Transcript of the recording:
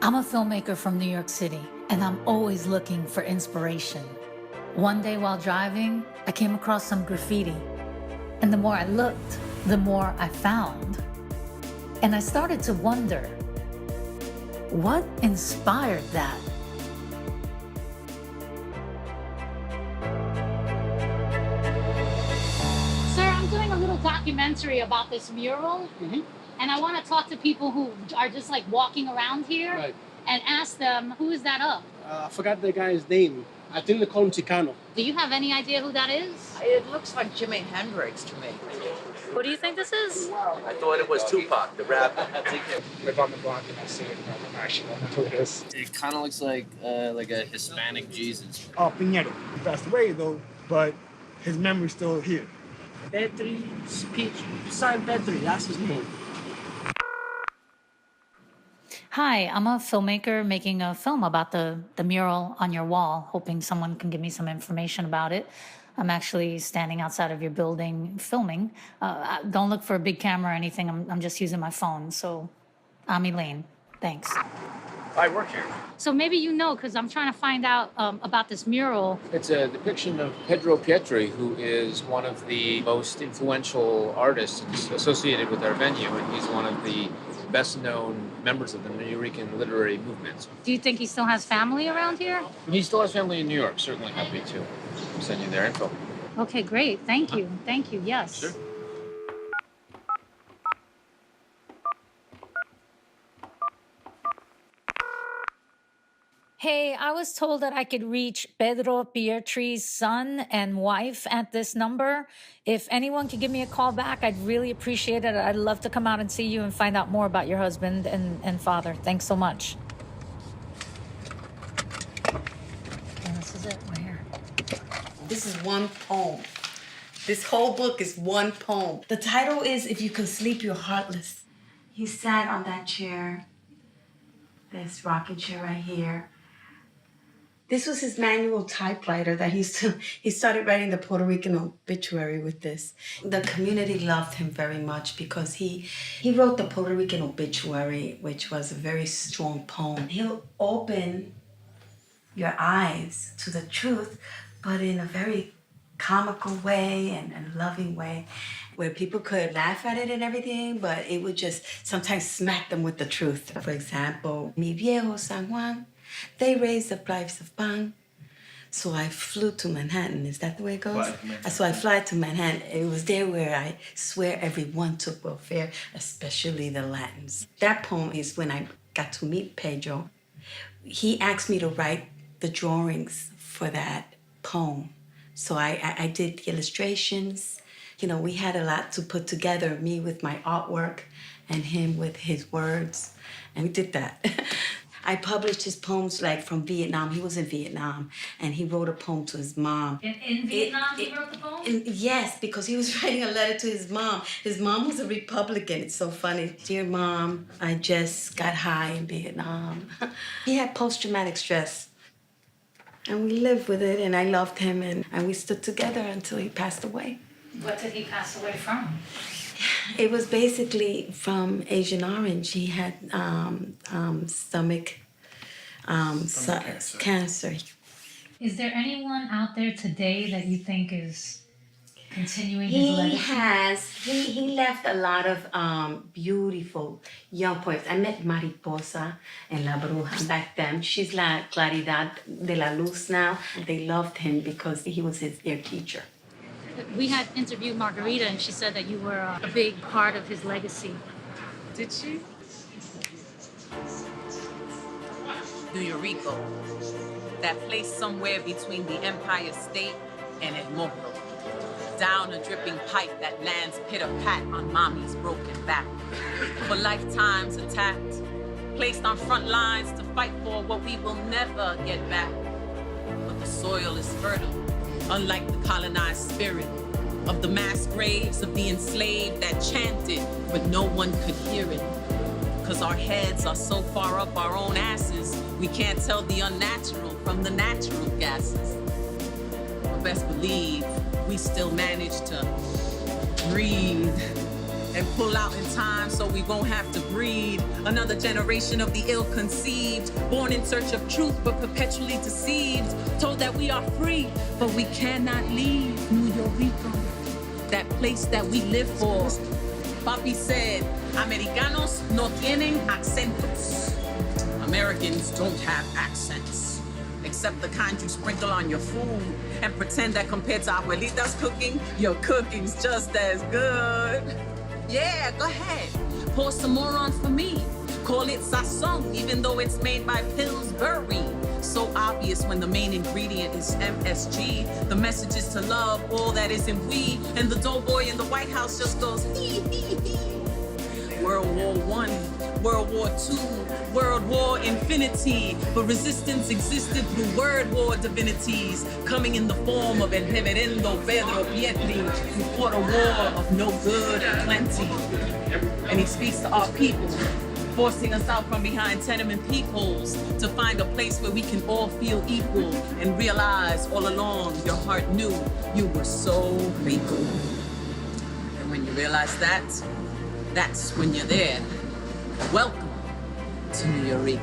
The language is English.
I'm a filmmaker from New York City, and I'm always looking for inspiration. One day while driving, I came across some graffiti, and the more I looked, the more I found. And I started to wonder, what inspired that? Sir, I'm doing a little documentary about this mural. And I want to talk to people who are just like walking around here and ask them, who is that of? I forgot the guy's name. I think they call him Chicano. Do you have any idea who that is? It looks like Jimi Hendrix to me. Who do you think this is? I thought it was Tupac, the rapper. Live on the block and I see it. I actually don't know who it is. It kind of looks like a Hispanic Jesus. Oh, Piñero. He passed away though, but his memory's still here. Petri, speech, Simon Petri, that's his name. Hi, I'm a filmmaker making a film about the mural on your wall, hoping someone can give me some information about it. I'm actually standing outside of your building filming. Don't look for a big camera or anything. I'm just using my phone. So I'm Elaine. Thanks. I work here. So maybe you know, because I'm trying to find out about this mural. It's a depiction of Pedro Pietri, who is one of the most influential artists associated with our venue, and he's one of the best-known members of the Nuyorican literary movement. Do you think he still has family around here? He still has family in New York. Certainly happy to send you their info. Okay, great. Thank you. Thank you. Yes. Sure. Hey, I was told that I could reach Pedro Pietri's son and wife at this number. If anyone could give me a call back, I'd really appreciate it. I'd love to come out and see you and find out more about your husband and father. Thanks so much. Okay, this is it. We're here. This is one poem. This whole book is one poem. The title is If You Can Sleep, You're Heartless. He sat on that chair, this rocking chair right here. This was his manual typewriter that he started writing the Puerto Rican obituary with this. The community loved him very much because he wrote the Puerto Rican obituary, which was a very strong poem. He'll open your eyes to the truth, but in a very comical way and loving way, where people could laugh at it and everything, but it would just sometimes smack them with the truth. For example, Mi viejo San Juan, they raised the price of pan. So I flew to Manhattan. Is that the way it goes? So I fly to Manhattan. It was there where I swear everyone took welfare, especially the Latins. That poem is when I got to meet Pedro. He asked me to write the drawings for that poem. So I did illustrations. You know, we had a lot to put together, me with my artwork and him with his words, and we did that. I published his poems like from Vietnam. He was in Vietnam, and he wrote a poem to his mom. In Vietnam, he wrote the poem? Yes, because he was writing a letter to his mom. His mom was a Republican. It's so funny. Dear Mom, I just got high in Vietnam. He had post-traumatic stress. And we lived with it, and I loved him, and we stood together until he passed away. What did he pass away from? It was basically from Agent Orange. He had stomach cancer. Is there anyone out there today that you think is continuing his legacy? He left a lot of beautiful young poets. I met Mariposa and La Bruja back then. She's La Claridad de la Luz now. They loved him because he was their teacher. We had interviewed Margarita, and she said that you were a big part of his legacy. Did she? New Rico, that place somewhere between the Empire State and El Morro. Down a dripping pipe that lands pitter-pat on mommy's broken back. For lifetimes attacked, placed on front lines to fight for what we will never get back. But the soil is fertile, unlike the colonized spirit of the mass graves of the enslaved that chanted, but no one could hear it. Cause our heads are so far up our own asses, we can't tell the unnatural from the natural gases. But best believe we still manage to breathe and pull out in time so we won't have to breed another generation of the ill-conceived, born in search of truth but perpetually deceived, told that we are free but we cannot leave New York, that place that we live for. Papi said, Americanos no tienen acentos. Americans don't have accents, except the kind you sprinkle on your food and pretend that compared to Abuelita's cooking, your cooking's just as good. Yeah, go ahead. Pour some more on for me. Call it sazon, even though it's made by Pillsbury. So obvious when the main ingredient is MSG. The message is to love all that isn't we. And the doughboy in the White House just goes, hee, hee, hee. World War I, World War II, World War Infinity. But resistance existed through word war divinities, coming in the form of El Reverendo Pedro Pietri, who fought a war of no good and plenty. And he speaks to our people, forcing us out from behind tenement peepholes to find a place where we can all feel equal and realize all along your heart knew you were so rico. And when you realize that, that's when you're there. Welcome to New York.